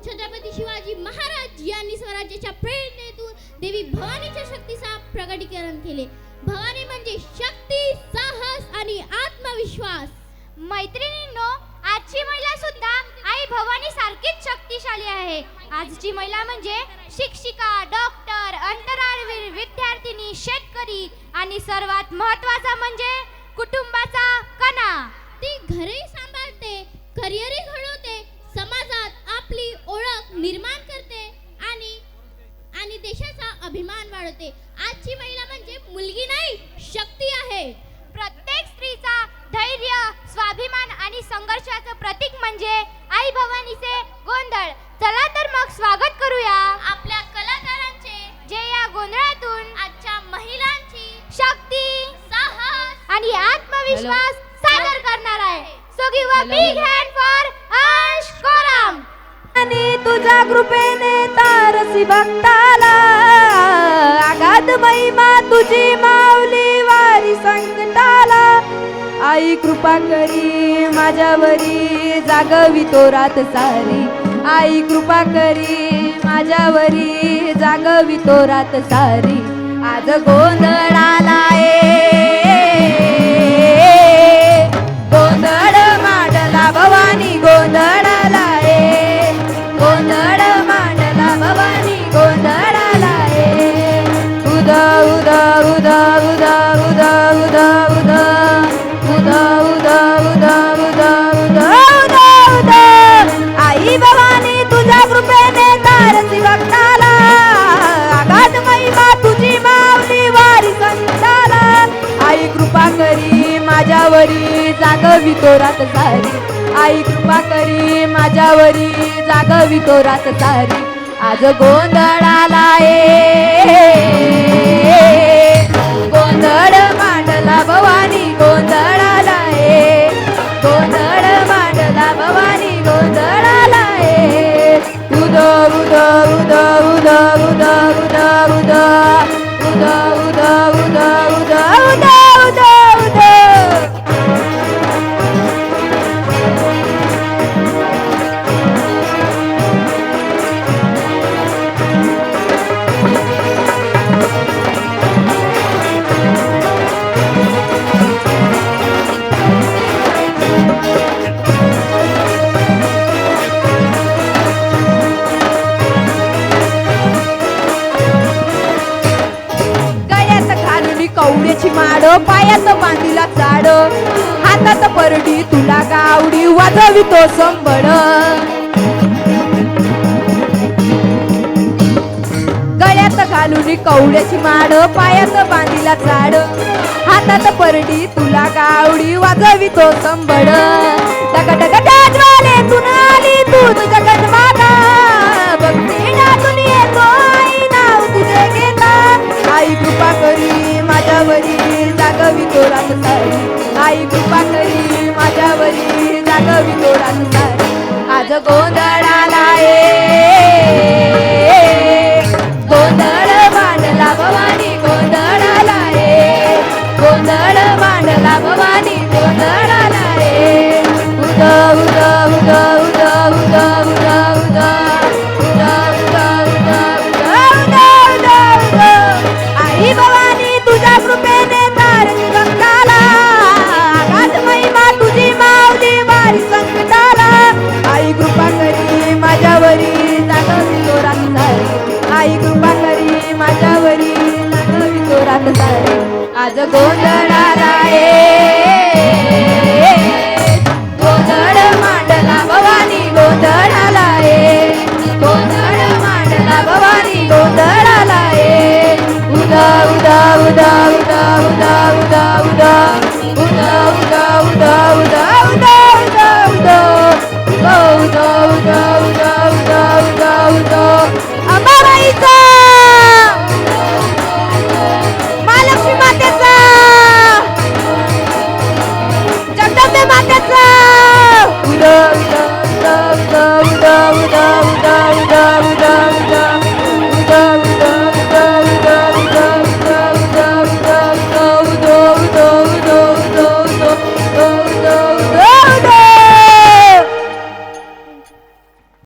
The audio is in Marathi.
छत्रपती शिवाजी महाराज यांनी स्वराज्याच्या प्रेरणेतून देवी भवानीच्या शक्तीचा प्रकटीकरण केले. भवानी म्हणजे शक्ती, साहस आणि आत्मविश्वास. मैत्रिणींनो, आजची महिला सुद्धा आई भवानी सारखीच शक्तिशाली आहे. आजची महिला म्हणजे शिक्षिका, डॉक्टर, अंतराळवीर, विद्यार्थिनी, शेतकरी आणि सर्वात महत्त्वाचा म्हणजे कुटुंबाचा कणा. ती घरही सांभाळते, करिअरही घडवते, समाजात आपली ओळख निर्माण करते आणि देशाचा अभिमान वाढवते. आजची महिला म्हणजे मुलगी नाही, शक्ती आहे. प्रत्येक स्त्रीचा धैर्य, स्वाभिमान आणि संघर्षाचं प्रतीक म्हणजे आई भवानीचे गोंधळ. चला तर मग स्वागत करूया आपल्या कलाकारांचे, जे या गोंधळातून आजच्या महिलांची शक्ती, साहस आणि आत्मविश्वास सादर करणार आहे. So give a big hand for अंश कोराम. आणि तुझ्या कृपेने तारसी भक्ताला, आगाध महिमा तुझी माऊली वारी संकटाला. आई कृपा करी माझ्यावरी, जागवी तो रात सारी. आई कृपा करी माझ्यावरी, जागवी तो रात सारी. आज गोंधळ आलाय, गोंधळ मांडला भवानी, गोंधळ आलाय. गोंधळ मांडला भवानी, गोंधळ आलाय. उदा उदा उदा उदा उदा उदा उदा उदा उदा उदा उदा उदा उदा उदा. आई भवानी तुझ्या कृपेने तारसी भक्ताला, आगाध महिमा तुझी माऊली वारी संताला. आई कृपा करी माझ्यावरी, जागवी तो रात सारी. आई कृपा करी माझ्यावरी, जागवी तो रात सारी. आज गोंधळ आलाय, गोंधळ मांडला भवानी, गोंधळ आलाय. गोंधळ मांडला भवानी, गोंधळ आलाय. उदा उदा उदा उदा उदा उदा उदा उदा उदा उदा उदा उदा उदा उदा. कवड्याची माड, पायात बांधीला चाड, हातात परडी तुला गावडी, वाजवी तो संबळ. गळ्यात घालून कवड्याची माड, पायात बांधीला चाड, हातात परडी तुला गावडी, वाजवी तो संबळ. टकटक जाजवाले तून आली तू जगन माता, भक्ती नाचून येतो आई नाव तुझे घेता. आई कृपा करी माझ्यावरी, जागवी तो रात सारी. आई कृपा करी माझ्यावरी, जागवी तो रात सारी. आज गोंधळ आलाय, गोंधळ मांडला भवानी, गोंधळ आलाय. गोंधळ मांडला भवानी, गोंधळ आलाय. उदा उदा उदा उदा उदा उदा उदा उदा उदा उदा उदा उदा उदा. आई भवानी तुझ्या कृपेने तारसी भक्ताला, आगाध महिमा तुझी माऊली वारी संकटाला. आई कृपा करी माझ्यावरी, जागवी तो रात सारी. आई कृपा करी माझ्यावरी, जागवी तो रात सारी. आज गोंधळ आलाय,